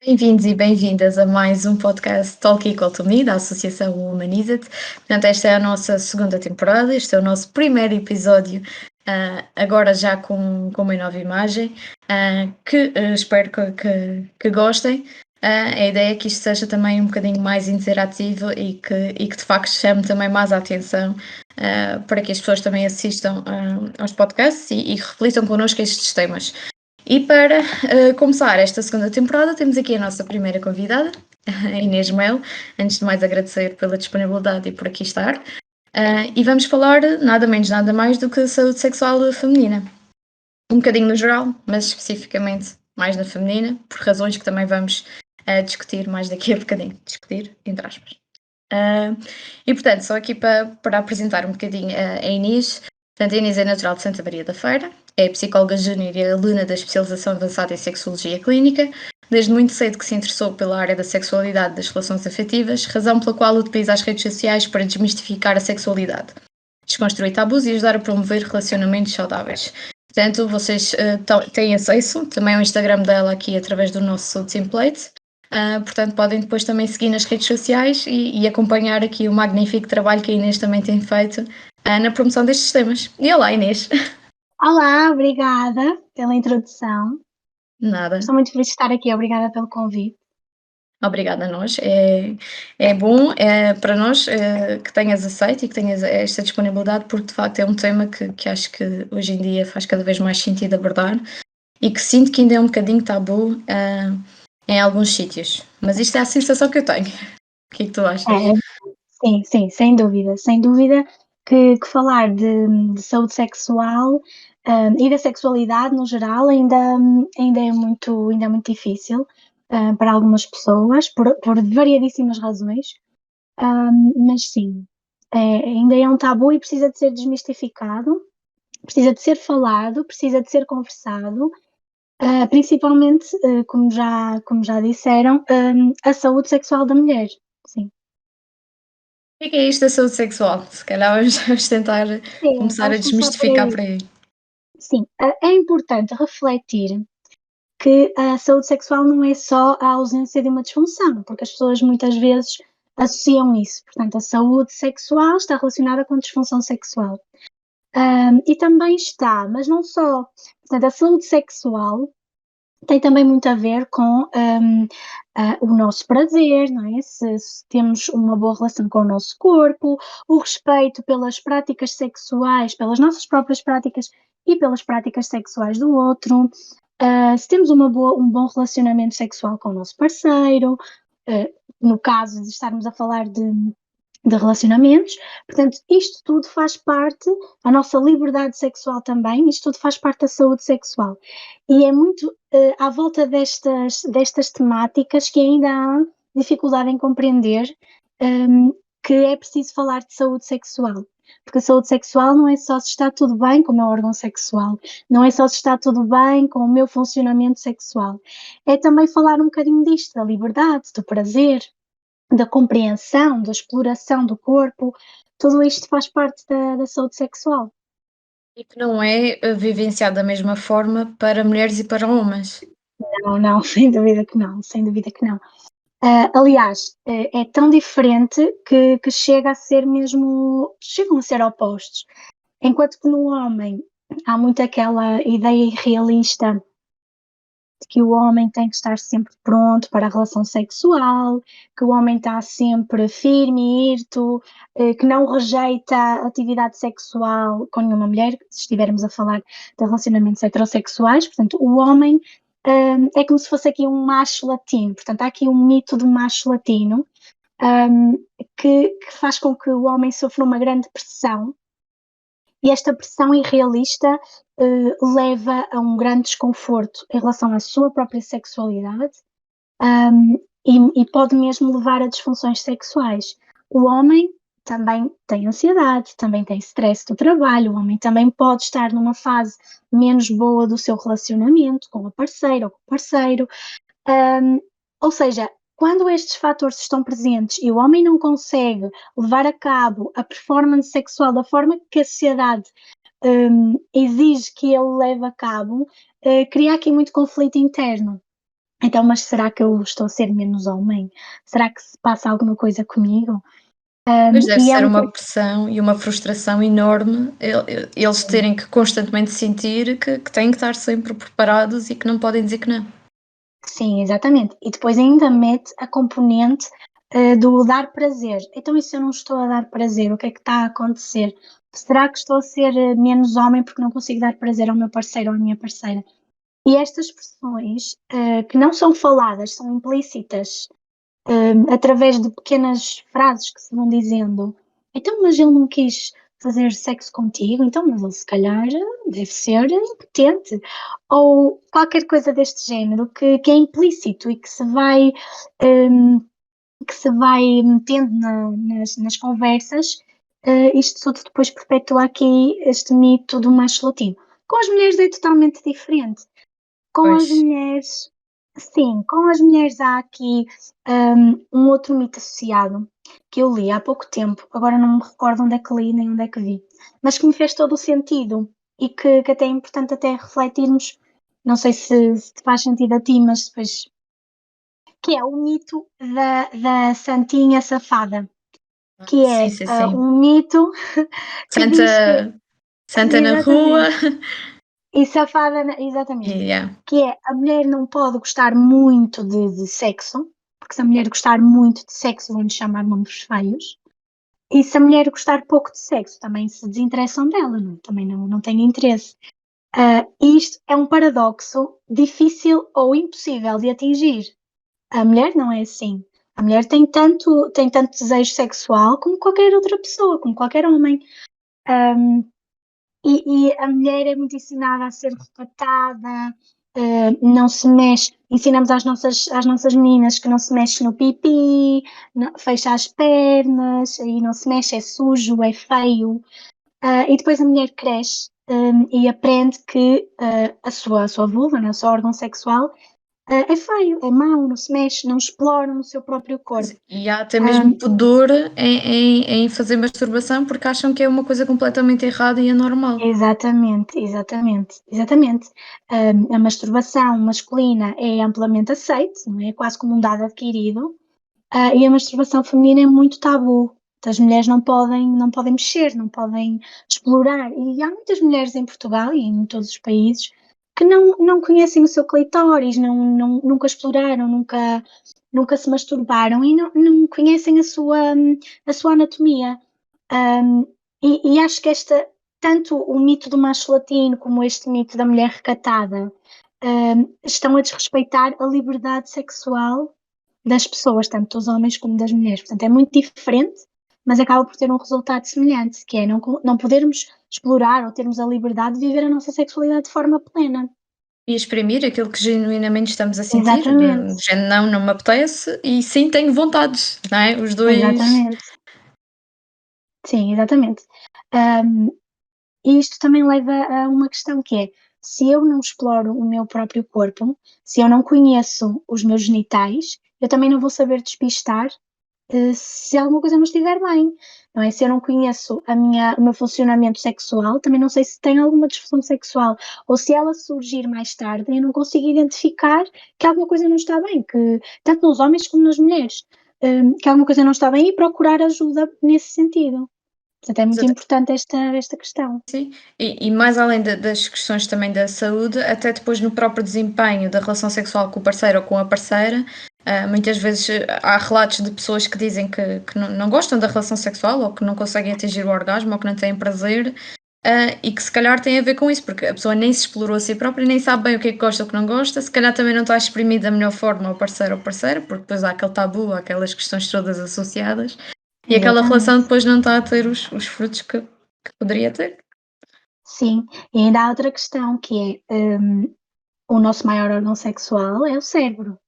Bem-vindos e bem-vindas a mais um podcast Talk Equal to Me, da Associação Humaniza-te. Portanto, esta é a nossa segunda temporada, este é o nosso primeiro episódio, agora já com uma nova imagem, que espero que gostem. A ideia é que isto seja também um bocadinho mais interativo e que de facto chame também mais a atenção para que as pessoas também assistam aos podcasts e reflitam connosco estes temas. E para começar esta segunda temporada, temos aqui a nossa primeira convidada, a Inês Mel. Antes de mais, agradecer pela disponibilidade e por aqui estar. E vamos falar nada menos, nada mais do que saúde sexual feminina. Um bocadinho no geral, mas especificamente mais na feminina, por razões que também vamos discutir mais daqui a bocadinho. Discutir, entre aspas. E portanto, só aqui para apresentar um bocadinho a Inês. Portanto, a Inês é natural de Santa Maria da Feira, é psicóloga júnior e aluna da especialização avançada em Sexologia Clínica. Desde muito cedo que se interessou pela área da sexualidade e das relações afetivas, razão pela qual utiliza as redes sociais para desmistificar a sexualidade, desconstruir tabus e ajudar a promover relacionamentos saudáveis. Portanto, vocês têm acesso também ao Instagram dela aqui através do nosso template. Portanto, podem depois também seguir nas redes sociais e acompanhar aqui o magnífico trabalho que a Inês também tem feito na promoção destes temas. E olá, Inês! Olá, obrigada pela introdução. Nada. Estou muito feliz de estar aqui, obrigada pelo convite. Obrigada a nós. É bom para nós que tenhas aceito e que tenhas esta disponibilidade, porque de facto é um tema que acho que hoje em dia faz cada vez mais sentido abordar e que sinto que ainda é um bocadinho tabu em alguns sítios. Mas isto é a sensação que eu tenho. O que é que tu achas? É, sim, sem dúvida que falar de saúde sexual e da sexualidade no geral ainda é muito difícil para algumas pessoas, por variadíssimas razões. Mas sim, ainda é um tabu e precisa de ser desmistificado, precisa de ser falado, precisa de ser conversado. Principalmente, como já disseram, a saúde sexual da mulher, sim. O que é isto da saúde sexual? Se calhar vamos tentar Sim, começar a vamos começar por desmistificar aí. por aí. Sim, é importante refletir que a saúde sexual não é só a ausência de uma disfunção, porque as pessoas muitas vezes associam isso. Portanto, a saúde sexual está relacionada com disfunção sexual. E também está, mas não só. Portanto, a saúde sexual tem também muito a ver com o nosso prazer, não é? Se temos uma boa relação com o nosso corpo, o respeito pelas práticas sexuais, pelas nossas próprias práticas e pelas práticas sexuais do outro, se temos um bom relacionamento sexual com o nosso parceiro, no caso de estarmos a falar de relacionamentos. Portanto, isto tudo faz parte, a nossa liberdade sexual também, isto tudo faz parte da saúde sexual. E é muito à volta destas temáticas que ainda há dificuldade em compreender que é preciso falar de saúde sexual. Porque a saúde sexual não é só se está tudo bem com o meu órgão sexual, não é só se está tudo bem com o meu funcionamento sexual. É também falar um bocadinho disto, da liberdade, do prazer, da compreensão, da exploração do corpo, tudo isto faz parte da saúde sexual. E que não é vivenciado da mesma forma para mulheres e para homens. Não, não, sem dúvida que não, sem dúvida que não. Aliás, é tão diferente que chega a ser mesmo, chegam a ser opostos. Enquanto que no homem há muito aquela ideia irrealista de que o homem tem que estar sempre pronto para a relação sexual, que o homem está sempre firme e hirto, que não rejeita a atividade sexual com nenhuma mulher, se estivermos a falar de relacionamentos heterossexuais. Portanto, o homem é como se fosse aqui um macho latino. Portanto, há aqui um mito do macho latino que faz com que o homem sofra uma grande pressão, e esta pressão irrealista leva a um grande desconforto em relação à sua própria sexualidade, e pode mesmo levar a disfunções sexuais. O homem também tem ansiedade, também tem stress do trabalho, o homem também pode estar numa fase menos boa do seu relacionamento com a parceira ou com o parceiro. Ou seja, quando estes fatores estão presentes e o homem não consegue levar a cabo a performance sexual da forma que a sociedade exige que ele leve a cabo, cria aqui muito conflito interno. Então, mas será que eu estou a ser menos homem? Será que se passa alguma coisa comigo? Pois deve E é ser um uma pressão e uma frustração enorme, eles terem que constantemente sentir que têm que estar sempre preparados e que não podem dizer que não. sim, exatamente. E depois ainda mete a componente, do dar prazer. Então e se eu não estou a dar prazer, o que é que está a acontecer? Será que estou a ser, menos homem porque não consigo dar prazer ao meu parceiro ou à minha parceira? E estas expressões, que não são faladas, são implícitas, através de pequenas frases que se vão dizendo. Então, mas ele não quis fazer sexo contigo, então, mas ele se calhar deve ser impotente. Ou qualquer coisa deste género que é implícito e hum, que se vai metendo nas conversas. Isto tudo depois perpetua aqui este mito do macho latino. Com as mulheres é totalmente diferente. Com as Pois. mulheres, sim, com as mulheres há aqui, um outro mito associado, que eu li há pouco tempo, agora não me recordo onde é que li nem onde é que vi, mas que me fez todo o sentido e que até é importante até refletirmos, não sei se te faz sentido a ti, mas depois, que é o mito da santinha safada, que Sim, é, sim, sim. um mito que diz que Santa Santa na rua. exatamente. E safada, exatamente. Yeah. Que é a mulher não pode gostar muito de sexo, porque se a mulher gostar muito de sexo, vão-lhe chamar nomes feios. E se a mulher gostar pouco de sexo, também se desinteressam dela, não? Também não tem interesse. Isto é um paradoxo difícil ou impossível de atingir. A mulher não é assim. A mulher tem tanto desejo sexual como qualquer outra pessoa, como qualquer homem. E a mulher é muito ensinada a ser recatada, não se mexe. Ensinamos às nossas meninas que não se mexe no pipi, fecha as pernas, e não se mexe, é sujo, é feio. E depois a mulher cresce, e aprende que a sua vulva, né, o seu órgão sexual, é feio, é mau, não se mexe, não explora no seu próprio Pois, corpo. e há até mesmo Um, pudor em fazer masturbação, porque acham que é uma coisa completamente errada e anormal. Exatamente, exatamente, exatamente. A masturbação masculina é amplamente aceite, não é? É quase como um dado adquirido, e a masturbação feminina é muito tabu. As mulheres não podem mexer, não podem explorar. E há muitas mulheres em Portugal e em todos os países que não conhecem o seu clitóris, nunca exploraram, nunca se masturbaram e não conhecem a sua anatomia. Um, e acho que tanto o mito do macho latino como este mito da mulher recatada, estão a desrespeitar a liberdade sexual das pessoas, tanto dos homens como das mulheres. Portanto, é muito diferente, mas acaba por ter um resultado semelhante, que é não podermos explorar ou termos a liberdade de viver a nossa sexualidade de forma plena. E exprimir aquilo que genuinamente estamos a sentir, Exatamente, do género não me apetece e sim tenho vontades, não é? Os 2. exatamente. Sim, exatamente. Um, E isto também leva a uma questão que é: se eu não exploro o meu próprio corpo, se eu não conheço os meus genitais, eu também não vou saber despistar, se alguma coisa não estiver bem, não é? Se eu não conheço o meu funcionamento sexual, também não sei se tenho alguma disfunção sexual, ou se ela surgir mais tarde, eu não consigo identificar que alguma coisa não está bem, que tanto nos homens como nas mulheres, que alguma coisa não está bem e procurar ajuda nesse sentido. Portanto, é muito importante esta questão. Sim, e mais além das questões também da saúde, até depois no próprio desempenho da relação sexual com o parceiro ou com a parceira, muitas vezes há relatos de pessoas que dizem que não gostam da relação sexual ou que não conseguem atingir o orgasmo ou que não têm prazer, e que se calhar tem a ver com isso, porque a pessoa nem se explorou a si própria, nem sabe bem o que é que gosta ou o que não gosta, se calhar também não está exprimido da melhor forma ao parceiro ou parceira, porque depois há aquele tabu, há aquelas questões todas associadas, e aquela relação Exatamente. depois não está a ter os frutos que poderia ter. Sim, e ainda há outra questão que é, o nosso maior órgão sexual é o cérebro.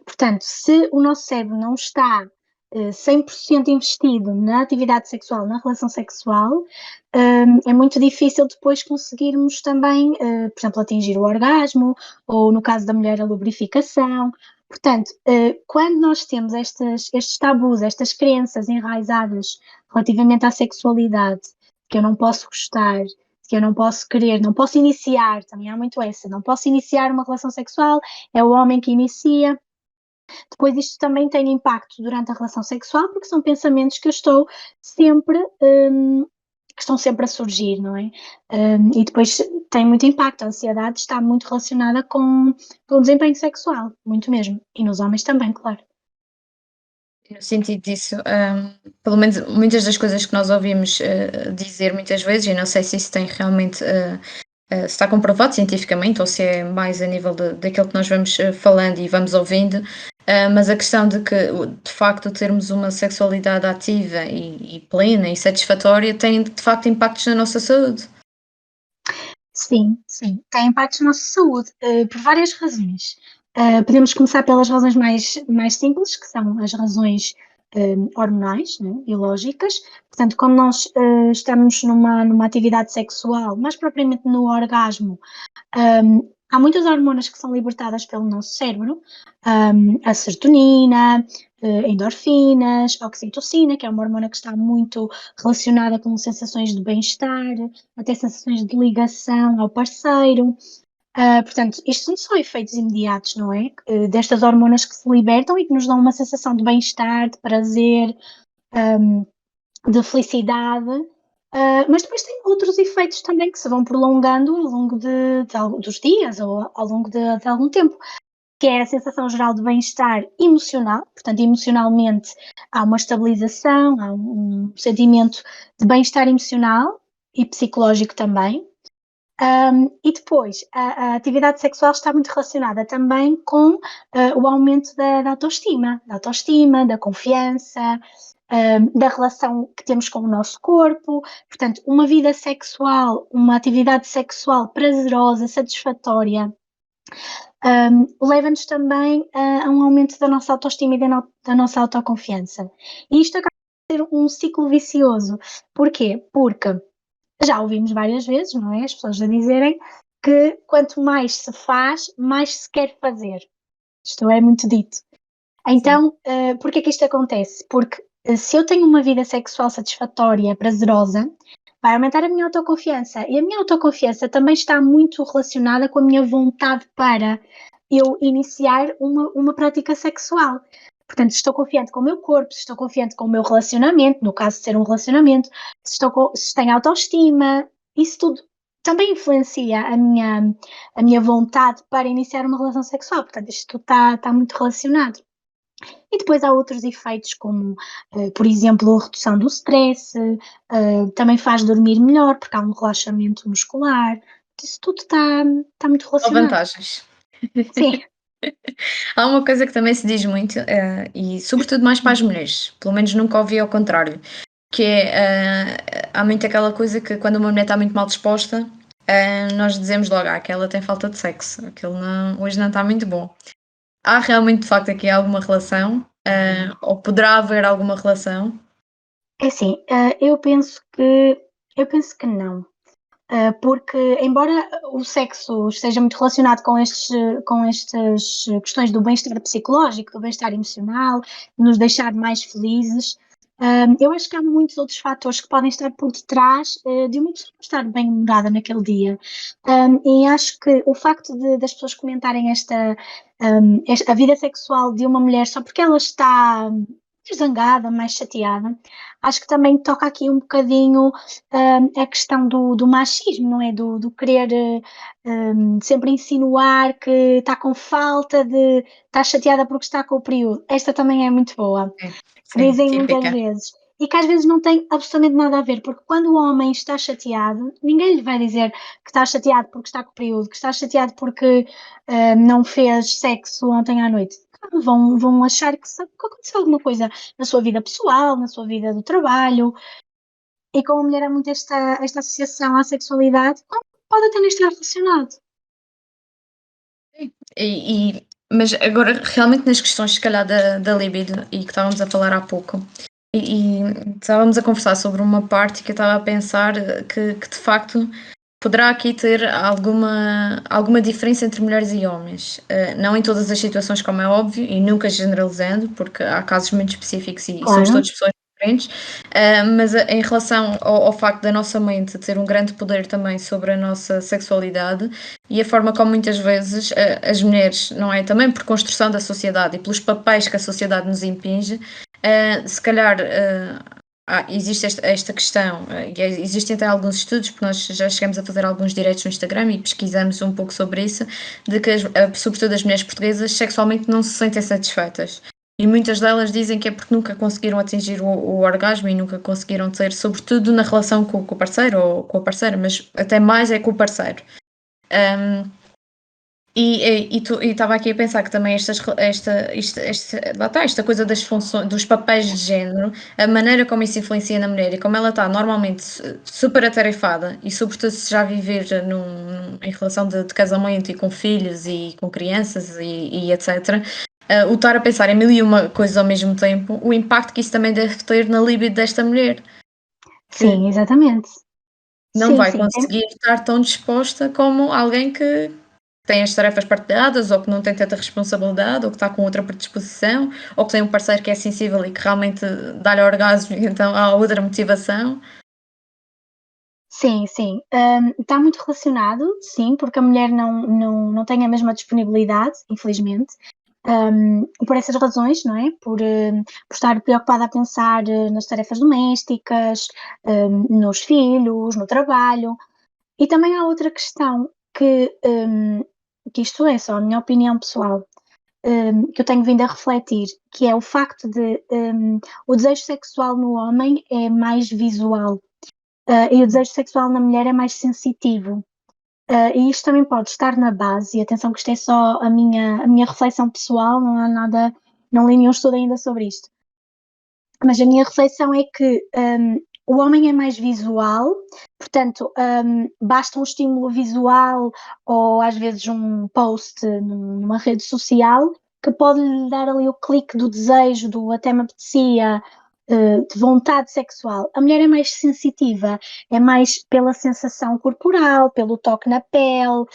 Portanto, se o nosso cérebro não está 100% investido na atividade sexual, na relação sexual, é muito difícil depois conseguirmos também, por exemplo, atingir o orgasmo, ou no caso da mulher, a lubrificação. Portanto, quando nós temos estes tabus, estas crenças enraizadas relativamente à sexualidade, que eu não posso gostar, que que eu não posso querer, não posso iniciar, também há muito essa, não posso iniciar uma relação sexual, é o homem que inicia. Depois isto também tem impacto durante a relação sexual, porque são pensamentos que eu estou sempre, que estão sempre a surgir, não é? E depois tem muito impacto, a ansiedade está muito relacionada com o desempenho sexual, muito mesmo, e nos homens também, claro. No sentido disso, pelo menos muitas das coisas que nós ouvimos dizer muitas vezes, e não sei se isso tem realmente, se está comprovado cientificamente ou se é mais a nível daquilo que nós vamos falando e vamos ouvindo, mas a questão de que, de facto, termos uma sexualidade ativa e plena e satisfatória tem, de facto, impactos na nossa saúde. Sim, sim, tem impactos na nossa saúde, por várias razões. Podemos começar pelas razões mais simples, que são as razões hormonais, né, biológicas. Portanto, quando nós estamos numa atividade sexual, mais propriamente no orgasmo, há muitas hormonas que são libertadas pelo nosso cérebro, a serotonina, endorfinas, a oxitocina, que é uma hormona que está muito relacionada com sensações de bem-estar, até sensações de ligação ao parceiro. Portanto, isto não são efeitos imediatos, não é? Destas hormonas que se libertam e que nos dão uma sensação de bem-estar, de prazer, de felicidade, mas depois tem outros efeitos também que se vão prolongando ao longo dos dias ou ao longo de algum tempo, que é a sensação geral de bem-estar emocional, portanto, emocionalmente há uma estabilização, há um sentimento de bem-estar emocional e psicológico também. E depois, a atividade sexual está muito relacionada também com o aumento da autoestima, da confiança, da relação que temos com o nosso corpo. Portanto, uma vida sexual, uma atividade sexual prazerosa, satisfatória, leva-nos também a um aumento da nossa autoestima e da nossa autoconfiança. E isto acaba por ser um ciclo vicioso. Porquê? Porque já ouvimos várias vezes, não é? As pessoas a dizerem que quanto mais se faz, mais se quer fazer. Isto é muito dito. Sim. Então, porquê que isto acontece? Porque se eu tenho uma vida sexual satisfatória, prazerosa, vai aumentar a minha autoconfiança. E a minha autoconfiança também está muito relacionada com a minha vontade para eu iniciar uma prática sexual. Portanto, se estou confiante com o meu corpo, se estou confiante com o meu relacionamento, no caso de ser um relacionamento, se tenho autoestima, isso tudo também influencia a minha vontade para iniciar uma relação sexual. Portanto, isto está muito relacionado. E depois há outros efeitos, como, por exemplo, a redução do stress, também faz dormir melhor, porque há um relaxamento muscular. Isso tudo está muito Só relacionado. vantagens. Sim, Há uma coisa que também se diz muito, e sobretudo mais para as mulheres, pelo menos nunca ouvi ao contrário, que é, há muito aquela coisa que quando uma mulher está muito mal disposta, nós dizemos logo, aquela tem falta de sexo, aquilo não, hoje não está muito bom. Há realmente de facto aqui alguma relação, ou poderá haver alguma relação? é assim, eu penso que não. Porque, embora o sexo esteja muito relacionado com estas questões do bem-estar psicológico, do bem-estar emocional, de nos deixar mais felizes, eu acho que há muitos outros fatores que podem estar por detrás de uma pessoa estar bem humorada naquele dia. E acho que o facto das pessoas comentarem a vida sexual de uma mulher só porque ela está mais zangada, mais chateada, acho que também toca aqui um bocadinho a questão do machismo, não é? Do querer sempre insinuar que está com falta de. Está chateada porque está com o período. Esta também é muito boa, Sim, que sim, dizem muitas típica. vezes. E que às vezes não tem absolutamente nada a ver, porque quando o homem está chateado, ninguém lhe vai dizer que está chateado porque está com o período, que está chateado porque não fez sexo ontem à noite. Vão achar que aconteceu alguma coisa na sua vida pessoal, na sua vida do trabalho, e com a mulher há muito esta associação à sexualidade, pode até nem estar relacionado. Mas agora, realmente, nas questões, se calhar, da libido, e que estávamos a falar há pouco, e estávamos a conversar sobre uma parte que eu estava a pensar que de facto poderá aqui ter alguma diferença entre mulheres e homens. Não em todas as situações, como é óbvio, e nunca generalizando, porque há casos muito específicos e somos Claro, todas pessoas diferentes, mas em relação ao facto da nossa mente ter um grande poder também sobre a nossa sexualidade e a forma como muitas vezes as mulheres, não é? Também por construção da sociedade e pelos papéis que a sociedade nos impinge, se calhar existe esta questão, e existem até alguns estudos, porque nós já chegamos a fazer alguns diretos no Instagram e pesquisamos um pouco sobre isso, de que sobretudo as mulheres portuguesas sexualmente não se sentem satisfeitas. E muitas delas dizem que é porque nunca conseguiram atingir o orgasmo e nunca conseguiram ter, sobretudo na relação com o parceiro ou com a parceira, mas até mais é com o parceiro. Um, e estava aqui a pensar que também lá está, esta coisa das funções, dos papéis de género, a maneira como isso influencia na mulher e como ela está normalmente super atarefada e sobretudo se já viver em relação de casamento e com filhos e com crianças e etc. O estar a pensar em mil e uma coisas ao mesmo tempo, o impacto que isso também deve ter na libido desta mulher, que Sim, exatamente. não Sim, vai sim, conseguir estar tão disposta como alguém que tem as tarefas partilhadas, ou que não tem tanta responsabilidade, ou que está com outra predisposição, ou que tem um parceiro que é sensível e que realmente dá-lhe orgasmo, e então há outra motivação. sim, sim. Está muito relacionado, sim, porque a mulher não tem a mesma disponibilidade, infelizmente, por essas razões, não é? Por estar preocupada a pensar nas tarefas domésticas, nos filhos, no trabalho. E também há outra questão que isto é só a minha opinião pessoal, que eu tenho vindo a refletir, que é o facto de o desejo sexual no homem é mais visual, e o desejo sexual na mulher é mais sensitivo. E isto também pode estar na base, e atenção que isto é só a minha reflexão pessoal, não há nada, não li nenhum estudo ainda sobre isto. Mas a minha reflexão é que o homem é mais visual, portanto, basta um estímulo visual ou às vezes um post numa rede social que pode lhe dar ali o clique do desejo, do até me apetecia, de vontade sexual. A mulher é mais sensitiva, é mais pela sensação corporal, pelo toque na pele,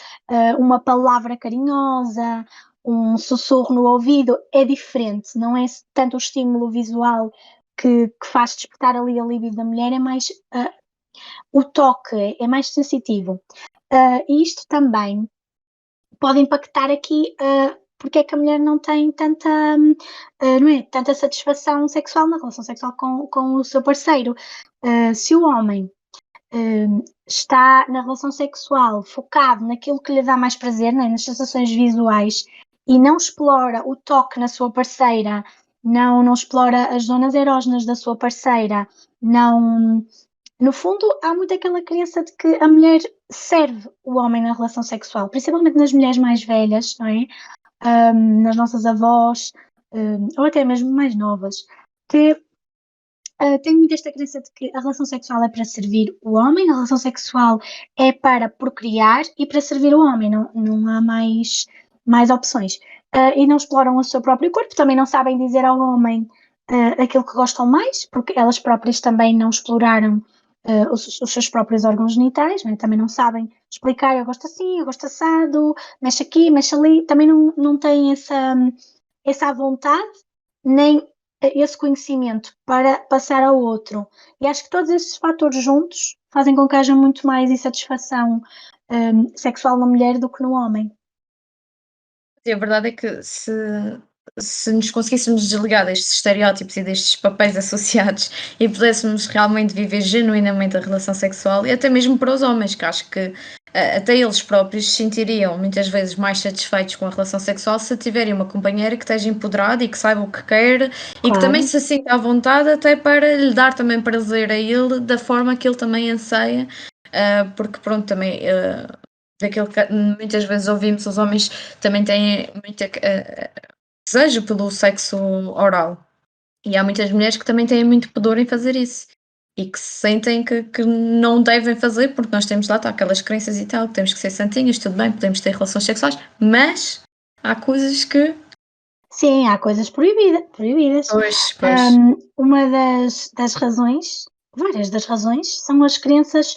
uma palavra carinhosa, um sussurro no ouvido, é diferente, não é tanto o estímulo visual que faz despertar ali a libido da mulher, é mais o toque, é mais sensitivo. E isto também pode impactar aqui porque é que a mulher não tem não é, tanta satisfação sexual na relação sexual com o seu parceiro. Se o homem está na relação sexual focado naquilo que lhe dá mais prazer, né, nas sensações visuais, e não explora o toque na sua parceira, não explora as zonas erógenas da sua parceira, não. No fundo, há muito aquela crença de que a mulher serve o homem na relação sexual, principalmente nas mulheres mais velhas, não é? Nas nossas avós, ou até mesmo mais novas, que tenho muito esta crença de que a relação sexual é para servir o homem, a relação sexual é para procriar e para servir o homem, não há mais opções. E não exploram o seu próprio corpo, também não sabem dizer ao homem aquilo que gostam mais, porque elas próprias também não exploraram os seus próprios órgãos genitais, não é? Também não sabem explicar, eu gosto assim, eu gosto assado, mexe aqui, mexe ali, também não têm essa vontade, nem esse conhecimento para passar ao outro. E acho que todos esses fatores juntos fazem com que haja muito mais insatisfação sexual na mulher do que no homem. E a verdade é que se nos conseguíssemos desligar destes estereótipos e destes papéis associados e pudéssemos realmente viver genuinamente a relação sexual, e até mesmo para os homens, que acho que até eles próprios se sentiriam muitas vezes mais satisfeitos com a relação sexual se tiverem uma companheira que esteja empoderada e que saiba o que quer e que também Claro, se sinta à vontade até para lhe dar também prazer a ele da forma que ele também anseia, porque pronto, também daquilo que muitas vezes ouvimos, os homens também têm muito desejo pelo sexo oral. E há muitas mulheres que também têm muito pudor em fazer isso. E que se sentem que não devem fazer, porque nós temos lá está, aquelas crenças e tal, que temos que ser santinhas, tudo bem, podemos ter relações sexuais, mas há coisas que. sim, há coisas proibidas. Pois, pois. Uma das razões, várias das razões, são as crenças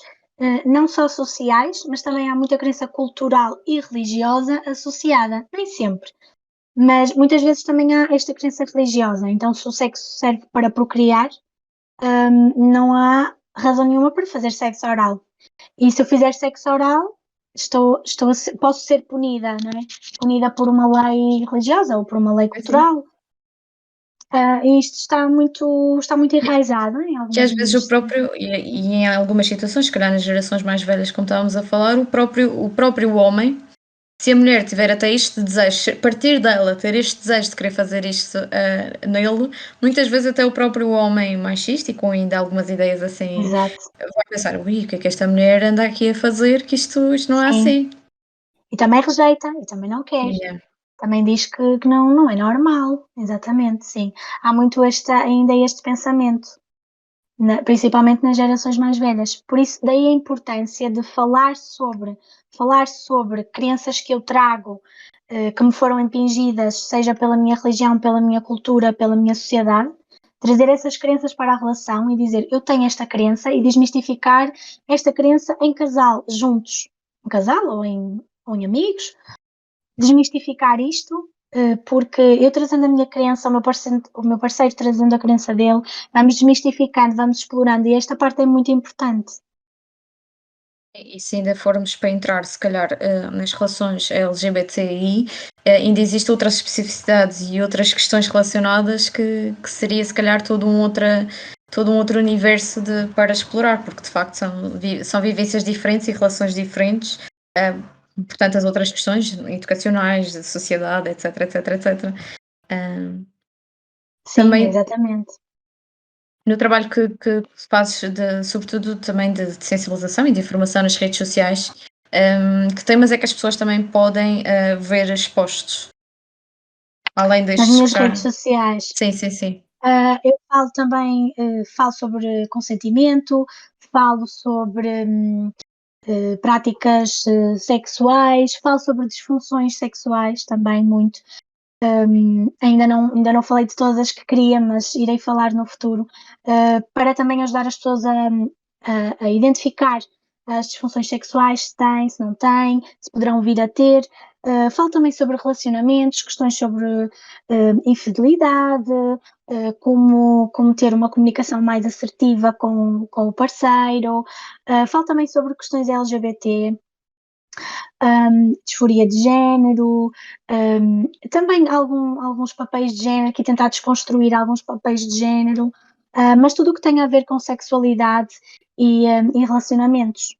não só sociais, mas também há muita crença cultural e religiosa associada, nem sempre. Mas muitas vezes também há esta crença religiosa. Então, se o sexo serve para procriar, não há razão nenhuma para fazer sexo oral. E se eu fizer sexo oral, posso ser punida, não é? Punida por uma lei religiosa ou por uma lei Pois é. cultural. E isto está muito enraizado em Que algumas às vezes o universidades. próprio e em algumas situações, se calhar nas gerações mais velhas, como estávamos a falar, o próprio homem, se a mulher tiver até este desejo, partir dela ter este desejo de querer fazer isto, nele, muitas vezes até o próprio homem machista e com ainda algumas ideias assim, Exato, vai pensar: "Ui, o que é que esta mulher anda aqui a fazer, que isto não é sim. assim". E também rejeita, e também não quer. Yeah. Também diz que não é normal. Exatamente, sim. Há muito ainda este pensamento, principalmente nas gerações mais velhas. Por isso, daí a importância de falar sobre crenças que eu trago, que me foram impingidas, seja pela minha religião, pela minha cultura, pela minha sociedade, trazer essas crenças para a relação e dizer eu tenho esta crença e desmistificar esta crença em casal, juntos, em casal ou em amigos, desmistificar isto, porque eu trazendo a minha crença, o meu parceiro trazendo a crença dele, vamos desmistificando, vamos explorando, e esta parte é muito importante. E se ainda formos para entrar, se calhar, nas relações LGBTI, ainda existem outras especificidades e outras questões relacionadas que seria, se calhar, todo um outro universo para explorar, porque de facto são vivências diferentes e relações diferentes, eh, portanto, as outras questões educacionais, de sociedade, etc, etc, etc. Eh, Sim, também exatamente. no trabalho que fazes sobretudo também de sensibilização e de informação nas redes sociais, que temas é que as pessoas também podem, ver expostos? Além Nas destes que minhas já redes sociais, sim, sim, sim. eu falo também, falo sobre consentimento, falo sobre práticas sexuais, falo sobre disfunções sexuais também muito. Ainda não falei de todas as que queria, mas irei falar no futuro, para também ajudar as pessoas a identificar as disfunções sexuais, se têm, se não têm, se poderão vir a ter. Falo também sobre relacionamentos, questões sobre infidelidade, como ter uma comunicação mais assertiva com o parceiro. Falo também sobre questões LGBT, disforia de género, também alguns papéis de género, aqui tentar desconstruir alguns papéis de género, mas tudo o que tem a ver com sexualidade e relacionamentos.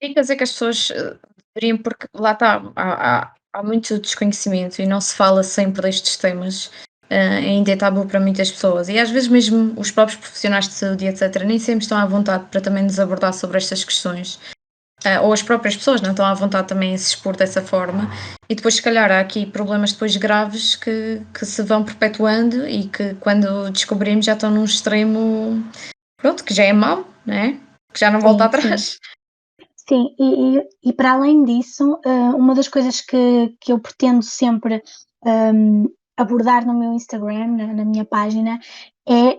E dicas é que as pessoas, deveriam porque lá está, há muito desconhecimento e não se fala sempre destes temas, ainda é tabu para muitas pessoas e às vezes mesmo os próprios profissionais de saúde e etcétera, nem sempre estão à vontade para também nos abordar sobre estas questões. Ou as próprias pessoas não estão à vontade também em se expor dessa forma, e depois, se calhar, há aqui problemas depois graves que se vão perpetuando e que, quando descobrimos, já estão num extremo, pronto, que já é mau, não é? Que já não volta Sim, sim. atrás. Sim, e para além disso, uma das coisas que eu pretendo sempre abordar no meu Instagram, na minha página, é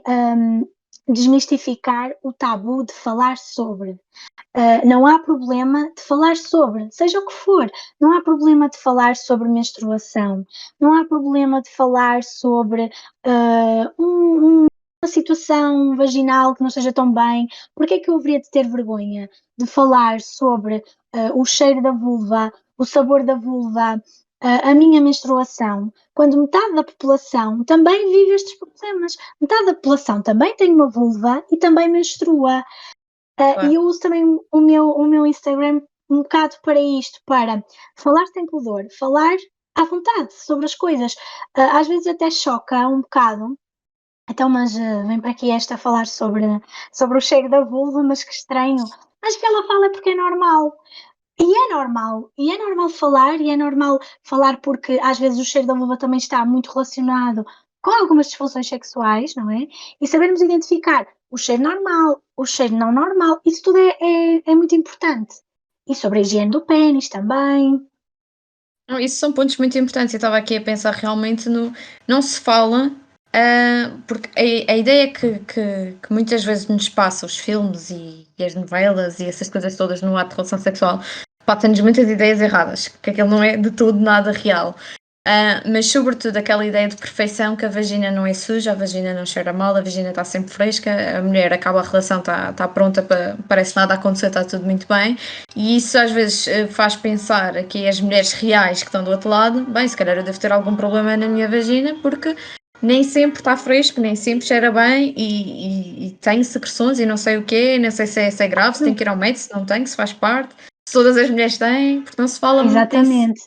desmistificar o tabu de falar sobre. Não há problema de falar sobre, seja o que for. Não há problema de falar sobre menstruação, não há problema de falar sobre uma situação vaginal que não esteja tão bem. Porque é que eu haveria de ter vergonha de falar sobre o cheiro da vulva, o sabor da vulva, a minha menstruação, quando metade da população também vive estes problemas? Metade da população também tem uma vulva e também menstrua. E Claro. eu uso também o meu Instagram um bocado para isto, para falar sem pudor, falar à vontade sobre as coisas. Às vezes até choca um bocado, então, mas vem para aqui esta a falar sobre o cheiro da vulva, mas que estranho. Mas que ela fala porque é normal. E é normal falar, e é normal falar porque às vezes o cheiro da vulva também está muito relacionado com algumas disfunções sexuais, não é? E sabermos identificar o cheiro normal, o cheiro não normal, isso tudo é muito importante. E sobre a higiene do pênis também. Não, isso são pontos muito importantes. Eu estava aqui a pensar realmente no. Não se fala, porque a ideia que muitas vezes nos passa os filmes e as novelas e essas coisas todas no ato de relação sexual, passa-nos muitas ideias erradas, que aquilo não é de todo nada real. Mas sobretudo aquela ideia de perfeição, que a vagina não é suja, a vagina não cheira mal, a vagina está sempre fresca, a mulher acaba a relação, está pronta para, parece nada a acontecer, está tudo muito bem, e isso às vezes faz pensar aqui as mulheres reais que estão do outro lado, bem, se calhar eu devo ter algum problema na minha vagina, porque nem sempre está fresco, nem sempre cheira bem e tem secreções e não sei o quê, não sei se é grave, se tem que ir ao médico, se não tem, se faz parte, se todas as mulheres têm, porque não se fala muito disso. Exatamente,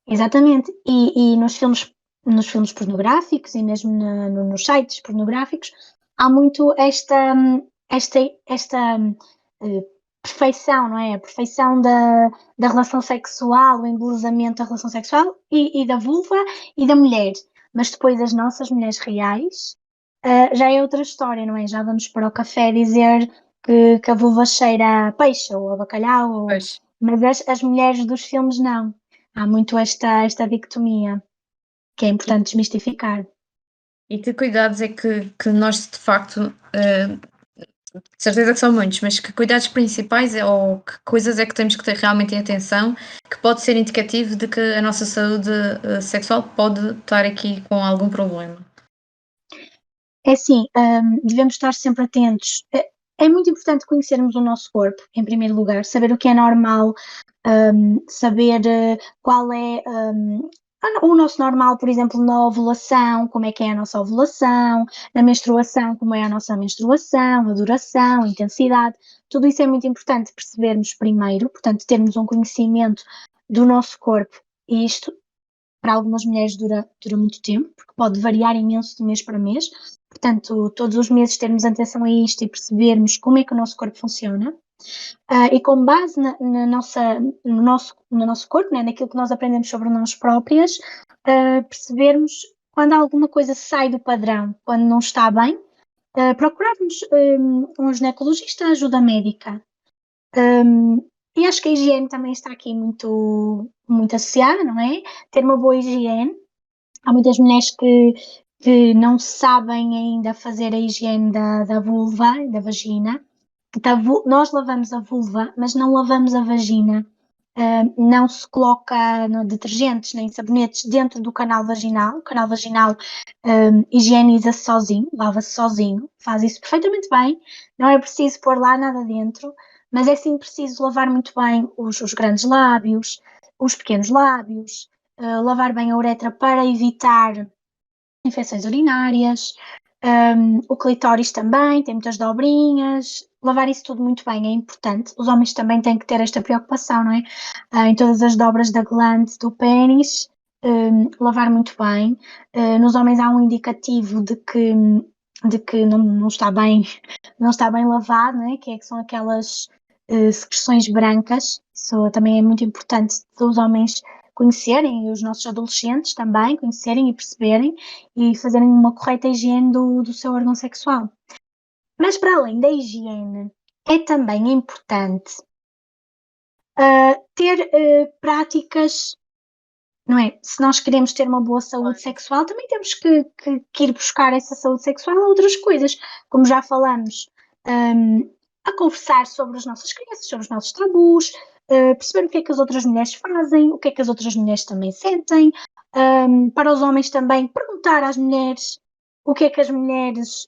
exatamente. E nos filmes pornográficos e mesmo nos sites pornográficos, há muito esta perfeição, não é? A perfeição da relação sexual, o embelezamento da relação sexual e da vulva e da mulher. Mas depois as nossas mulheres reais, já é outra história, não é? Já vamos para o café dizer que a vulva cheira a peixe ou a bacalhau, Pois. mas as mulheres dos filmes não. Há muito esta dicotomia que é importante desmistificar. E que cuidados é que nós de facto, de certeza que são muitos, mas que cuidados principais ou que coisas é que temos que ter realmente em atenção, que pode ser indicativo de que a nossa saúde sexual pode estar aqui com algum problema? É assim, devemos estar sempre atentos. É muito importante conhecermos o nosso corpo, em primeiro lugar, saber o que é normal, saber qual é o nosso normal, por exemplo, na ovulação, como é que é a nossa ovulação, na menstruação, como é a nossa menstruação, a duração, a intensidade. Tudo isso é muito importante percebermos primeiro, portanto, termos um conhecimento do nosso corpo. E isto, para algumas mulheres, dura muito tempo, porque pode variar imenso de mês para mês. Portanto, todos os meses termos atenção a isto e percebermos como é que o nosso corpo funciona. E com base no nosso corpo, né, naquilo que nós aprendemos sobre nós próprias, percebermos quando alguma coisa sai do padrão, quando não está bem, procurarmos um ginecologista, ajuda médica. E acho que a higiene também está aqui muito, muito associada, não é? Ter uma boa higiene. Há muitas mulheres que não sabem ainda fazer a higiene da vulva, da vagina. Nós lavamos a vulva, mas não lavamos a vagina. Não se coloca detergentes nem sabonetes dentro do canal vaginal. O canal vaginal higieniza-se sozinho, lava-se sozinho, faz isso perfeitamente bem. Não é preciso pôr lá nada dentro, mas é sim preciso lavar muito bem os grandes lábios, os pequenos lábios, lavar bem a uretra para evitar infecções urinárias, o clitóris também, tem muitas dobrinhas, lavar isso tudo muito bem é importante. Os homens também têm que ter esta preocupação, não é? Em todas as dobras da glande do pênis, lavar muito bem. Nos homens há um indicativo de que não está bem, não está bem lavado, não é? Que são aquelas secreções brancas. Isso também é muito importante dos homens conhecerem, e os nossos adolescentes também conhecerem e perceberem e fazerem uma correta higiene do seu órgão sexual. Mas para além da higiene, é também importante ter práticas, não é? Se nós queremos ter uma boa saúde sexual, também temos que ir buscar essa saúde sexual a outras coisas, como já falamos, a conversar sobre as nossas crenças, sobre os nossos tabus, perceber o que é que as outras mulheres fazem, o que é que as outras mulheres também sentem, para os homens também perguntar às mulheres o que é que as mulheres,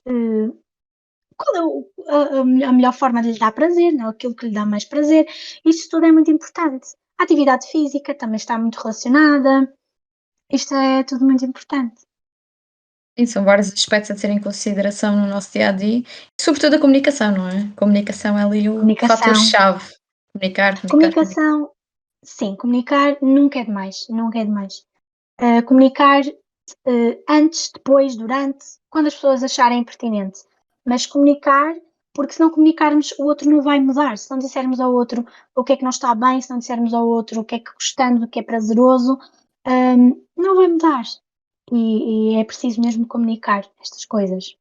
qual é a melhor forma de lhe dar prazer, não? Aquilo que lhe dá mais prazer. Isto tudo é muito importante. A atividade física também está muito relacionada. Isto é tudo muito importante. Sim, são vários aspectos a ter em consideração no nosso dia a dia e sobretudo a comunicação, não é? A comunicação é ali o Comunicação. fator-chave. Comunicar, comunicar, comunicar. Comunicação, sim, comunicar nunca é demais, nunca é demais. Comunicar antes, depois, durante, quando as pessoas acharem pertinente. Mas comunicar, porque se não comunicarmos, o outro não vai mudar. Se não dissermos ao outro o que é que não está bem, se não dissermos ao outro o que é que gostamos, o que é prazeroso, não vai mudar. E é preciso mesmo comunicar estas coisas.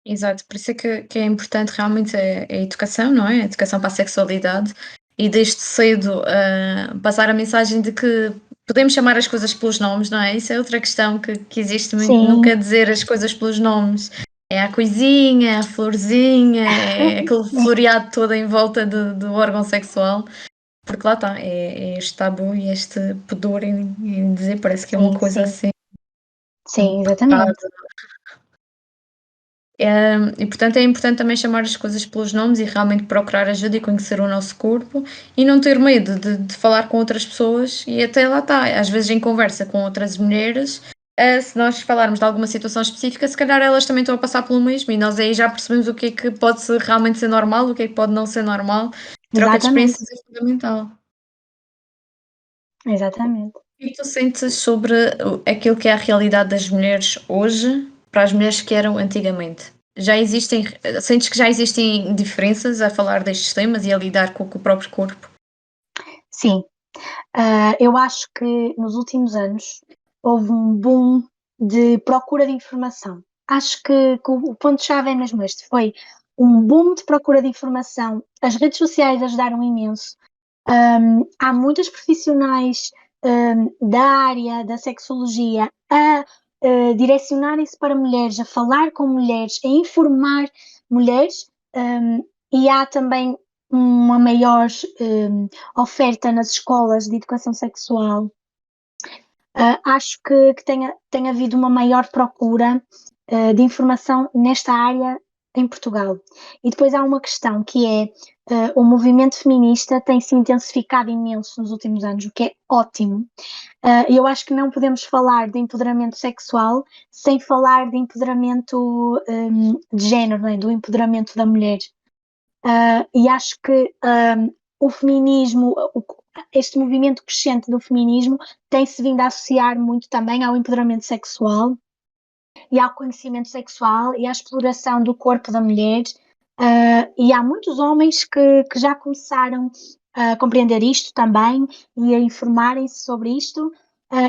Exato, por isso é que é importante realmente a educação, não é? A educação para a sexualidade e desde cedo passar a mensagem de que podemos chamar as coisas pelos nomes, não é? Isso é outra questão que existe muito, Sim, nunca dizer as coisas pelos nomes. É a coisinha, é a florzinha, é aquele floreado todo em volta do órgão sexual, porque lá está, é este tabu e este pudor em dizer, parece que é uma Sim, coisa sim. assim Sim, pecado. exatamente. E portanto é importante também chamar as coisas pelos nomes e realmente procurar ajuda e conhecer o nosso corpo e não ter medo de falar com outras pessoas e até lá está, às vezes em conversa com outras mulheres, se nós falarmos de alguma situação específica, se calhar elas também estão a passar pelo mesmo e nós aí já percebemos o que é que pode ser, realmente ser normal, o que é que pode não ser normal. Troca de Exatamente. experiências é fundamental. Exatamente. O que é que tu sentes sobre aquilo que é a realidade das mulheres hoje para as mulheres que eram antigamente? Já existem, sentes que já existem diferenças a falar destes temas e a lidar com o próprio corpo? Sim. Eu acho que nos últimos anos houve um boom de procura de informação. Acho que o ponto-chave é mesmo este, foi um boom de procura de informação. As redes sociais ajudaram imenso. Há muitas profissionais, da área da sexologia a, direcionarem-se para mulheres, a falar com mulheres, a informar mulheres, e há também uma maior, oferta nas escolas de educação sexual. Acho que tem havido uma maior procura, de informação nesta área em Portugal. E depois há uma questão que é, o movimento feminista tem se intensificado imenso nos últimos anos, o que é ótimo. Eu acho que não podemos falar de empoderamento sexual sem falar de empoderamento, de género, não é? Do empoderamento da mulher. E acho que, o feminismo, este movimento crescente do feminismo tem-se vindo a associar muito também ao empoderamento sexual e ao conhecimento sexual e à exploração do corpo da mulher. E há muitos homens que já começaram a compreender isto também e a informarem-se sobre isto.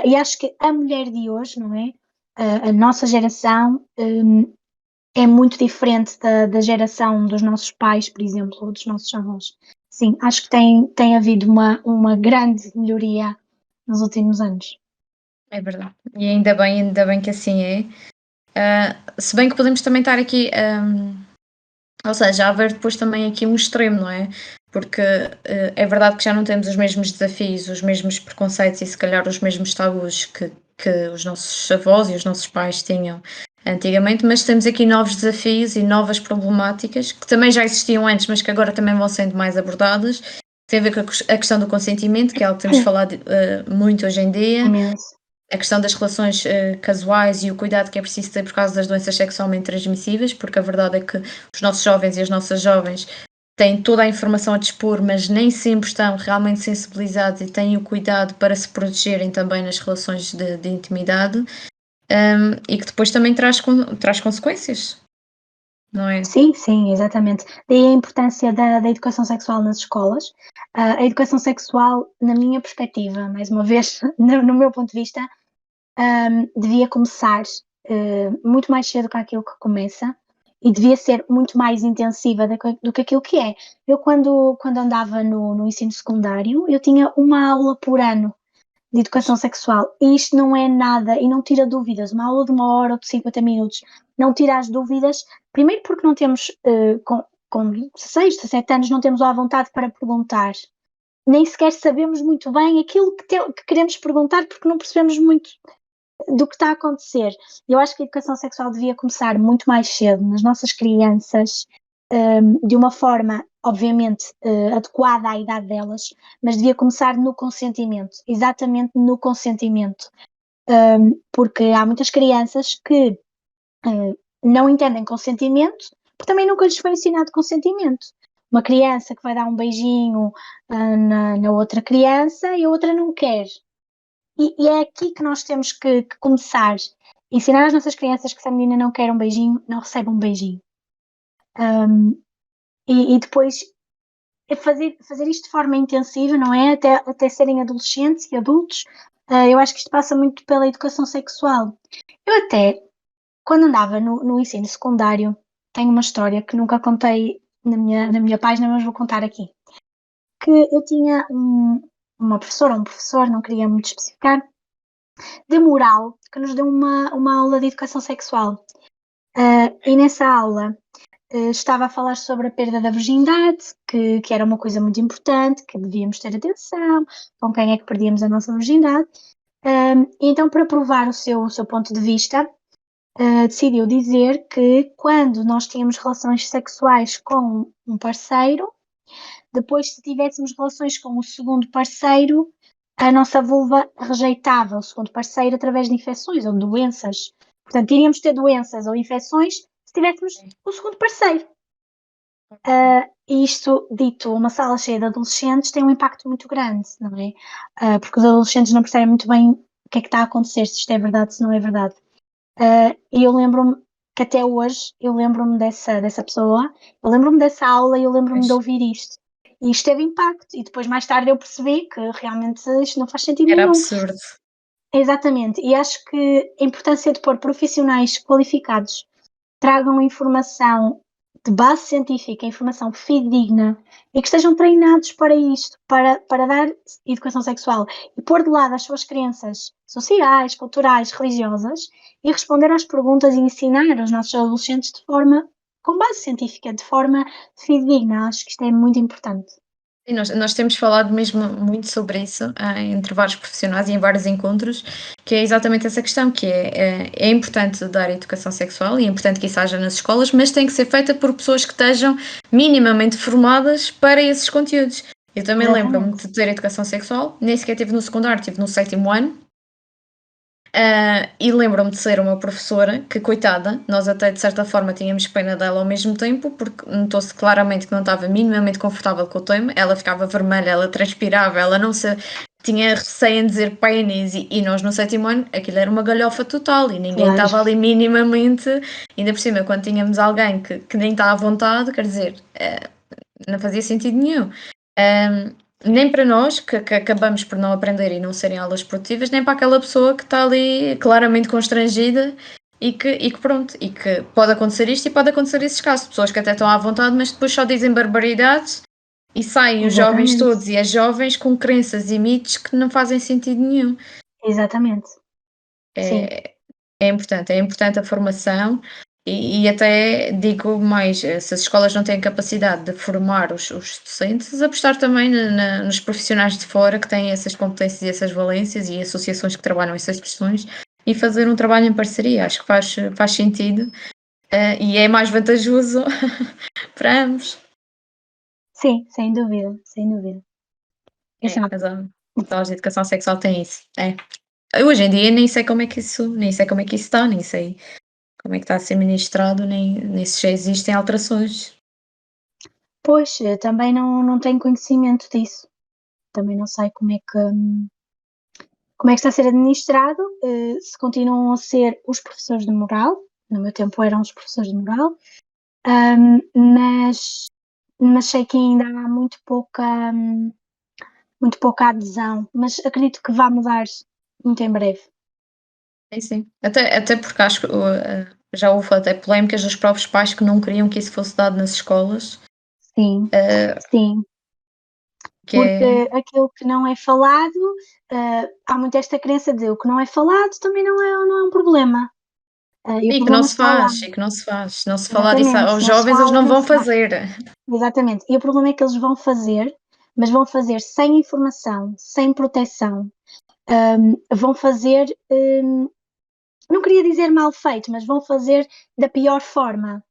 E acho que a mulher de hoje, não é? A nossa geração, é muito diferente da geração dos nossos pais, por exemplo, ou dos nossos avós. Sim, acho que tem havido uma grande melhoria nos últimos anos. É verdade. E ainda bem que assim é. Se bem que podemos também estar aqui, ou seja, haver depois também aqui um extremo, não é? Porque é verdade que já não temos os mesmos desafios, os mesmos preconceitos e se calhar os mesmos tabus que os nossos avós e os nossos pais tinham antigamente, mas temos aqui novos desafios e novas problemáticas que também já existiam antes, mas que agora também vão sendo mais abordadas. Tem a ver com a questão do consentimento, que é algo que temos falado muito hoje em dia, Imenso. a questão das relações casuais e o cuidado que é preciso ter por causa das doenças sexualmente transmissíveis, porque a verdade é que os nossos jovens e as nossas jovens têm toda a informação a dispor, mas nem sempre estão realmente sensibilizados e têm o cuidado para se protegerem também nas relações de intimidade, e que depois também traz consequências, não é? Sim, sim, exatamente. Daí a importância da educação sexual nas escolas. A educação sexual, na minha perspectiva, mais uma vez, no meu ponto de vista, devia começar, muito mais cedo que aquilo que começa e devia ser muito mais intensiva do que aquilo que é. Eu, quando andava no ensino secundário, eu tinha uma aula por ano de educação sexual e isto não é nada e não tira dúvidas. Uma aula de 1 hora ou de 50 minutos não tira as dúvidas, primeiro porque não temos, com 16, 17 anos, não temos a vontade para perguntar. Nem sequer sabemos muito bem aquilo que queremos perguntar porque não percebemos muito do que está a acontecer. Eu acho que a educação sexual devia começar muito mais cedo nas nossas crianças, de uma forma, obviamente, adequada à idade delas, mas devia começar no consentimento, exatamente no consentimento, porque há muitas crianças que não entendem consentimento, porque também nunca lhes foi ensinado consentimento. Uma criança que vai dar um beijinho na outra criança e a outra não quer. E é aqui que nós temos que começar. Ensinar às nossas crianças que se a menina não quer um beijinho, não recebe um beijinho. Um, e depois fazer isto de forma intensiva, não é? Até serem adolescentes e adultos. Eu acho que isto passa muito pela educação sexual. Eu até, quando andava no ensino secundário, tenho uma história que nunca contei na minha página, mas vou contar aqui. Que eu tinha uma professora, um professor, não queria muito especificar, de moral, que nos deu uma aula de educação sexual. E nessa aula estava a falar sobre a perda da virgindade, que era uma coisa muito importante, que devíamos ter atenção, com quem é que perdíamos a nossa virgindade. Então, para provar o seu ponto de vista, decidiu dizer que quando nós tínhamos relações sexuais com um parceiro, depois, se tivéssemos relações com o segundo parceiro, a nossa vulva rejeitava o segundo parceiro através de infecções ou doenças. Portanto, iríamos ter doenças ou infecções se tivéssemos o segundo parceiro. Isto, dito uma sala cheia de adolescentes, tem um impacto muito grande, não é? Porque os adolescentes não percebem muito bem o que é que está a acontecer, se isto é verdade, se não é verdade. E eu lembro-me que até hoje, eu lembro-me dessa pessoa, eu lembro-me dessa aula e eu lembro-me de Pois. ouvir isto. E isto teve impacto. E depois, mais tarde, eu percebi que realmente isto não faz sentido Era nenhum. absurdo. Exatamente. E acho que a importância de pôr profissionais qualificados tragam informação de base científica, informação fidedigna e que estejam treinados para isto, para dar educação sexual e pôr de lado as suas crenças sociais, culturais, religiosas e responder às perguntas e ensinar aos nossos adolescentes de forma com base científica, de forma fidedigna. Acho que isto é muito importante. E nós temos falado mesmo muito sobre isso, entre vários profissionais e em vários encontros, que é exatamente essa questão, que é importante dar educação sexual e é importante que isso haja nas escolas, mas tem que ser feita por pessoas que estejam minimamente formadas para esses conteúdos. Eu também lembro-me Exatamente. de ter educação sexual, nem sequer tive no secundário, tive no sétimo ano. E lembro-me de ser uma professora que, coitada, nós até de certa forma tínhamos pena dela ao mesmo tempo, porque notou-se claramente que não estava minimamente confortável com o tema. Ela ficava vermelha, ela transpirava, ela não se tinha receio em dizer pênis, e nós no sétimo ano aquilo era uma galhofa total e ninguém Claro. estava ali minimamente, ainda por cima, quando tínhamos alguém que nem está à vontade, quer dizer, não fazia sentido nenhum. Um, Nem para nós, que acabamos por não aprender e não serem aulas produtivas, nem para aquela pessoa que está ali claramente constrangida e que pronto, e que pode acontecer isto e pode acontecer esses casos, pessoas que até estão à vontade, mas depois só dizem barbaridades e saem os jovens Exatamente. todos e as jovens com crenças e mitos que não fazem sentido nenhum. Exatamente. Sim. É importante a formação e até digo mais, se as escolas não têm capacidade de formar os docentes, apostar também nos profissionais de fora que têm essas competências e essas valências e associações que trabalham essas questões e fazer um trabalho em parceria. Acho que faz sentido, e é mais vantajoso para ambos. Sim, sem dúvida, sem dúvida. Exato. As aulas de educação sexual têm isso. Hoje em dia nem sei como é que isso está, nem sei como é que está a ser ministrado, nem se já existem alterações. Pois, também não tenho conhecimento disso. Também não sei como é que está a ser administrado, se continuam a ser os professores de moral, no meu tempo eram os professores de moral, mas sei que ainda há muito pouca adesão, mas acredito que vai mudar muito em breve. Sim, sim. Até porque acho que já houve até polémicas dos próprios pais que não queriam que isso fosse dado nas escolas, Sim, eh, sim, que é. porque aquilo que não é falado, há muito esta crença de o que não é falado também não é um problema. E o E que não problema se está lá. faz, e que não se faz. Se não se falar disso Exatamente, aos se não se jovens, eles fala, não não vão se faz. fazer. Exatamente. E o problema é que eles vão fazer, mas vão fazer sem informação, sem proteção. Vão fazer, não queria dizer mal feito, mas vão fazer da pior forma.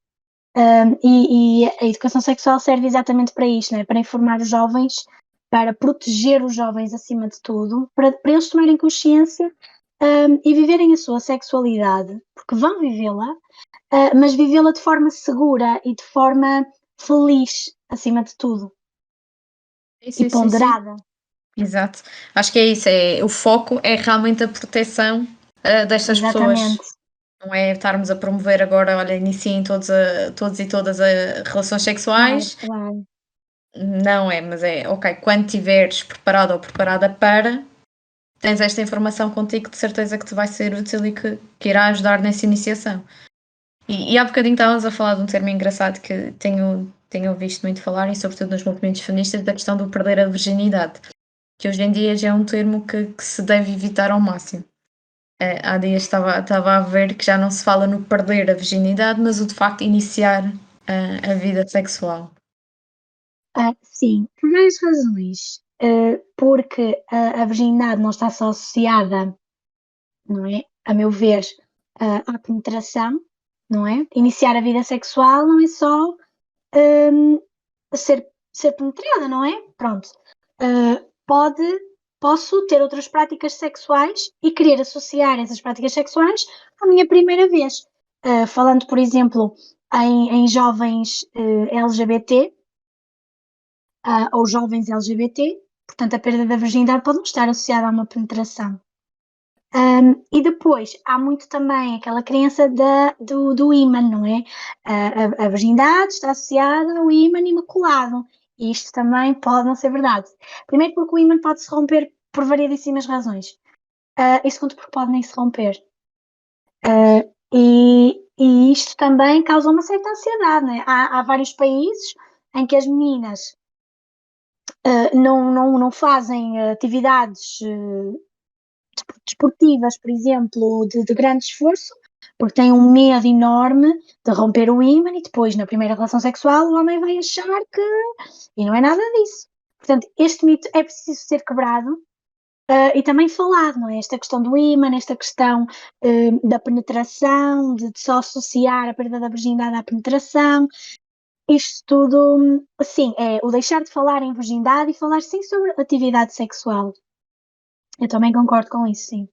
E a educação sexual serve exatamente para isto, não é? Para informar os jovens, para proteger os jovens acima de tudo, para eles tomarem consciência, e viverem a sua sexualidade, porque vão vivê-la, mas vivê-la de forma segura e de forma feliz, acima de tudo, Sim, e sim, sim, sim. ponderada. Exato. Acho que é isso. O foco é realmente a proteção, destas pessoas. Exatamente, Não é estarmos a promover agora, olha, iniciem todos e todas a relações claro, sexuais. claro. Não é, mas é, ok, quando estiveres preparado ou preparada para, tens esta informação contigo, de certeza que te vai ser útil e que irá ajudar nessa iniciação. E há bocadinho estávamos a falar de um termo engraçado que tenho visto muito falar, e sobretudo nos movimentos feministas, da questão do perder a virginidade, que hoje em dia já é um termo que se deve evitar ao máximo. Há dias estava a ver que já não se fala no perder a virginidade, mas o de facto iniciar a vida sexual? Sim, por várias razões. Porque a virgindade não está só associada, não é? A meu ver, à penetração, não é? Iniciar a vida sexual não é só hum, ser penetrada, não é? Pronto. Uh, pode, posso ter outras práticas sexuais e querer associar essas práticas sexuais à minha primeira vez. Falando, por exemplo, em jovens LGBT, ou jovens LGBT, portanto, a perda da virgindade pode não estar associada a uma penetração. E depois há muito também aquela crença do ímã, não é? A virgindade está associada ao ímã imaculado. E isto também pode não ser verdade. Primeiro porque o ímã pode se romper por variedíssimas razões. E segundo porque pode nem se romper. E isto também causa uma certa ansiedade, não é? Há vários países em que as meninas não fazem atividades desportivas, por exemplo, de grande esforço, porque têm um medo enorme de romper o ímã e depois, na primeira relação sexual, o homem vai achar que. E não é nada disso. Portanto, este mito é preciso ser quebrado. E também falado, não é? Esta questão do ímã, esta questão da penetração, de só associar a perda da virgindade à penetração, isto tudo, assim, é o deixar de falar em virgindade e falar sim sobre atividade sexual. Eu também concordo com isso, sim.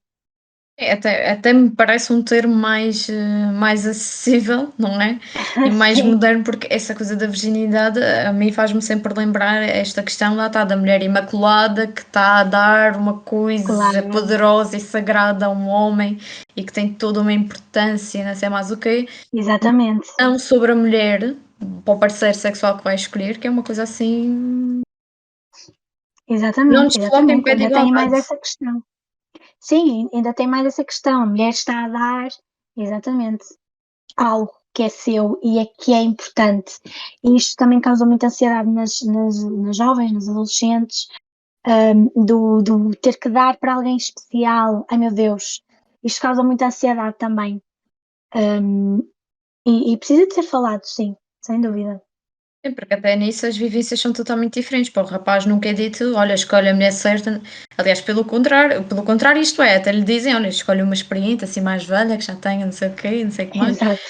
É, até me parece um termo mais, mais acessível, não é? E mais Sim, moderno, porque essa coisa da virginidade a mim faz-me sempre lembrar esta questão lá está da mulher imaculada que está a dar uma coisa claro, poderosa e sagrada a um homem e que tem toda uma importância, não sei mais o quê, exatamente. não sobre a mulher, para o parceiro sexual que vai escolher, que é uma coisa assim, não Exatamente, nos coloca em exatamente. pé de Ainda tem mais igualdade. essa questão. Sim, ainda tem mais essa questão. A mulher está a dar, exatamente, algo que é seu e é que é importante. E isto também causa muita ansiedade nas jovens, nas adolescentes, do ter que dar para alguém especial. Ai meu Deus, isto causa muita ansiedade também. Um, e precisa de ser falado, sim, sem dúvida. Sim, porque até nisso as vivências são totalmente diferentes. Para o rapaz nunca é dito, olha, escolhe a mulher certa. Aliás, pelo contrário, isto é, até lhe dizem, olha, escolhe uma experiente, assim mais velha, que já tenha não sei o quê, não sei o que mais. Exato,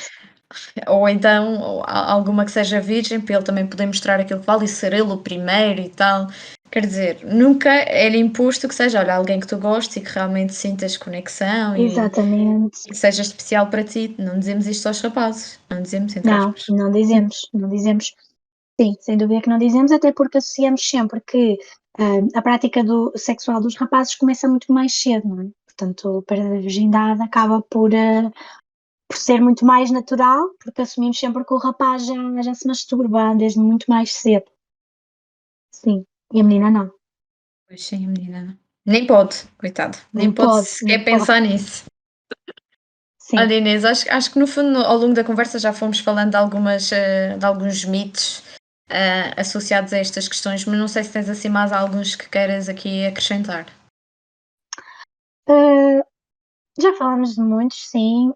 Ou então alguma que seja virgem, para ele também poder mostrar aquilo que vale e ser ele o primeiro e tal. Quer dizer, nunca é-lhe imposto que seja, olha, alguém que tu gostes e que realmente sintas conexão exatamente. e que seja especial para ti. Não dizemos isto aos rapazes, não dizemos, entre Não, aspas. não dizemos, não dizemos. Sim, sem dúvida que não dizemos, até porque associamos sempre que a prática sexual dos rapazes começa muito mais cedo, não é? Portanto, a perda da virgindade acaba por ser muito mais natural, porque assumimos sempre que o rapaz já se masturba desde muito mais cedo. Sim, e a menina não. Pois sim, menina. Nem pode, coitado, nem Nem pode pode, nem sequer pode. pensar nisso. Sim. Olha, Inês, acho que no fundo, ao longo da conversa já fomos falando de alguns mitos associados a estas questões, mas não sei se tens assim mais alguns que queiras aqui acrescentar. Uh, já falámos de muitos, sim.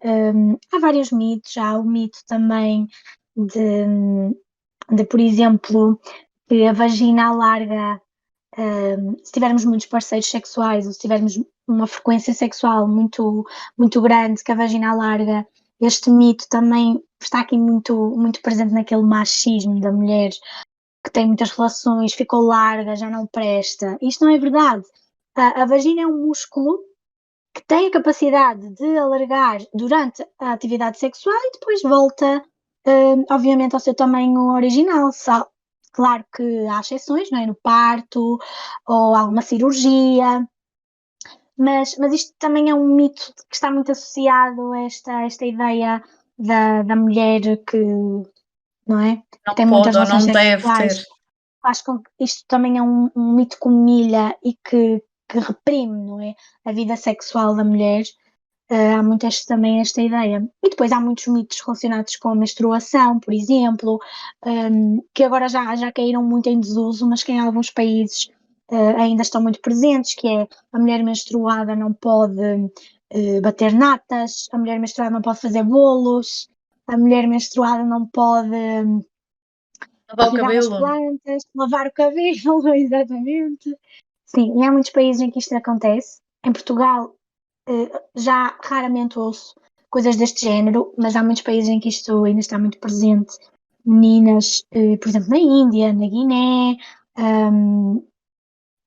Há vários mitos. Há o mito também de, por exemplo, que a vagina larga, se tivermos muitos parceiros sexuais ou se tivermos uma frequência sexual muito grande, que a vagina larga, este mito também está aqui muito presente naquele machismo da mulher que tem muitas relações, ficou larga, já não presta. Isto não é verdade. A vagina é um músculo que tem a capacidade de alargar durante a atividade sexual e depois volta, obviamente, ao seu tamanho original. Claro que há exceções, não é? No parto ou alguma cirurgia, mas isto também é um mito que está muito associado a esta ideia da mulher que, não é? Que Não tem muitas pode ou relações não deve sexuais. ter. Acho que isto também é um mito que humilha e que reprime, não é? A vida sexual da mulher. Há muitas também esta ideia. E depois há muitos mitos relacionados com a menstruação, por exemplo, que agora já caíram muito em desuso, mas que em alguns países ainda estão muito presentes, que é a mulher menstruada não pode bater natas, a mulher menstruada não pode fazer bolos, a mulher menstruada não pode Lavar o regar as cabelo. plantas, lavar o cabelo, exatamente. Sim, e há muitos países em que isto acontece. Em Portugal, já raramente ouço coisas deste género, mas há muitos países em que isto ainda está muito presente. Meninas, por exemplo, na Índia, na Guiné,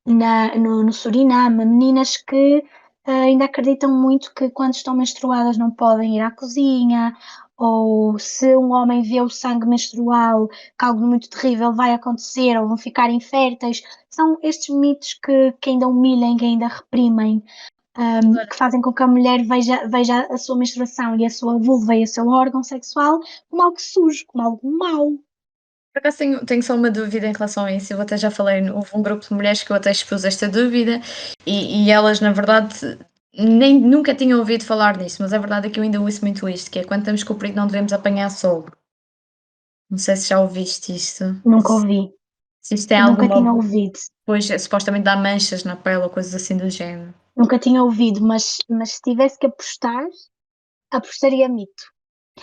no Suriname, meninas que ainda acreditam muito que quando estão menstruadas não podem ir à cozinha, ou se um homem vê o sangue menstrual, que algo muito terrível vai acontecer, ou vão ficar inférteis. São estes mitos que ainda humilham, que ainda reprimem, que fazem com que a mulher veja a sua menstruação e a sua vulva e o seu órgão sexual como algo sujo, como algo mau. Por acaso tenho só uma dúvida em relação a isso, eu até já falei, houve um grupo de mulheres que eu até expus esta dúvida e elas na verdade nem nunca tinham ouvido falar nisso, mas a verdade é que eu ainda ouço muito isto, que é quando estamos com o perigo não devemos apanhar sol. Não sei se já ouviste isto, Nunca ouvi, se isto tem nunca tinha alguma ouvido. pois, supostamente dá manchas na pele ou coisas assim do género. Nunca tinha ouvido, mas se tivesse que apostar, apostaria mito.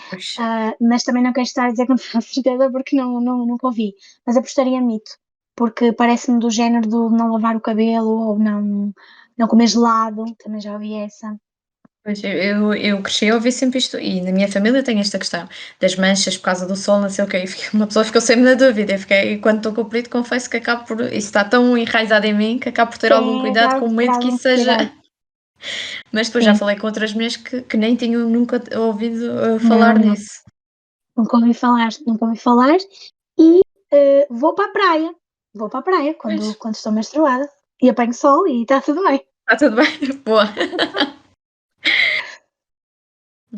Pois, Mas também não quero estar a dizer que não faço certeza porque nunca ouvi. Mas apostaria mito, porque parece-me do género do não lavar o cabelo ou não comer gelado, também já ouvi essa. pois eu cresci a ouvir sempre isto e na minha família tem esta questão das manchas por causa do sol, não sei o quê, e uma pessoa ficou sempre na dúvida, eu fiquei quando estou com o perigo confesso que acabo por isso está tão enraizado em mim que acabo por ter algum Sim, cuidado acaba com por ter medo que algum isso seja cuidado. mas depois já Sim, falei com outras mulheres que nem tinham nunca ouvido, não, falar não, nisso. nunca ouvi falar. E vou para a praia, Pois, quando estou menstruada e apanho sol e está tudo bem. está tudo bem? Boa.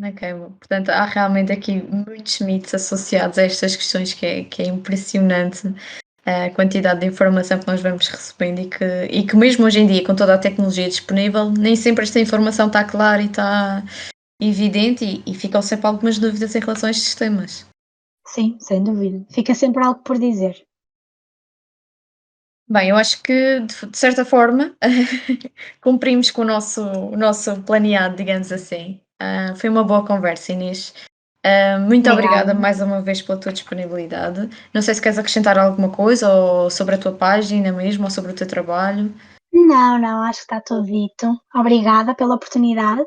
Ok, bom. Portanto, há realmente aqui muitos mitos associados a estas questões que é impressionante a quantidade de informação que nós vamos recebendo e que mesmo hoje em dia, com toda a tecnologia disponível, nem sempre esta informação está clara e está evidente e ficam sempre algumas dúvidas em relação a estes temas. Sim, sem dúvida. Fica sempre algo por dizer. Bem, eu acho que de certa forma cumprimos com o nosso planeado, digamos assim. Foi uma boa conversa, Inês. Muito obrigada Obrigada. mais uma vez pela tua disponibilidade. Não sei se queres acrescentar alguma coisa ou sobre a tua página mesmo ou sobre o teu trabalho. Não, acho que está tudo dito. Obrigada pela oportunidade.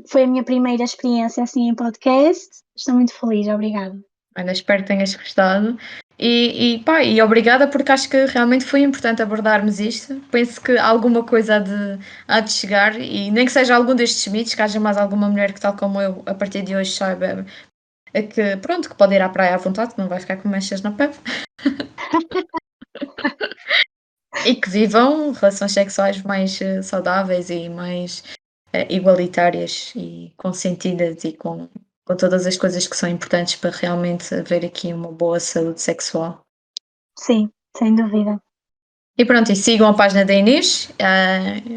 Foi a minha primeira experiência assim em podcast. Estou muito feliz, obrigada. Olha, espero que tenhas gostado. E obrigada porque acho que realmente foi importante abordarmos isto. Penso que alguma coisa há de chegar e nem que seja algum destes mitos, que haja mais alguma mulher que, tal como eu, a partir de hoje saiba que, pronto, que pode ir à praia à vontade, que não vai ficar com manchas na pele e que vivam relações sexuais mais saudáveis e mais igualitárias e consentidas e com todas as coisas que são importantes para realmente haver aqui uma boa saúde sexual. Sim, sem dúvida. E pronto, e sigam a página da Inês.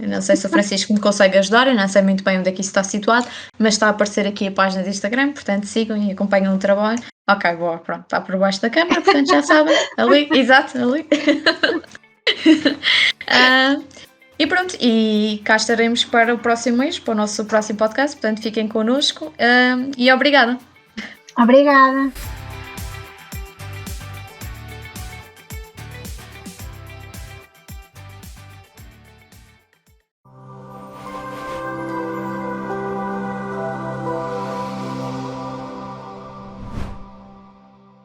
Não sei se o Francisco me consegue ajudar, eu não sei muito bem onde é que isso está situado, mas está a aparecer aqui a página do Instagram, portanto sigam e acompanham o trabalho. Ok, boa, pronto, está por baixo da câmara, portanto já sabem. Ali, exato, ali. Ah, e pronto, e cá estaremos para o próximo mês, para o nosso próximo podcast, portanto fiquem connosco e obrigada. Obrigada.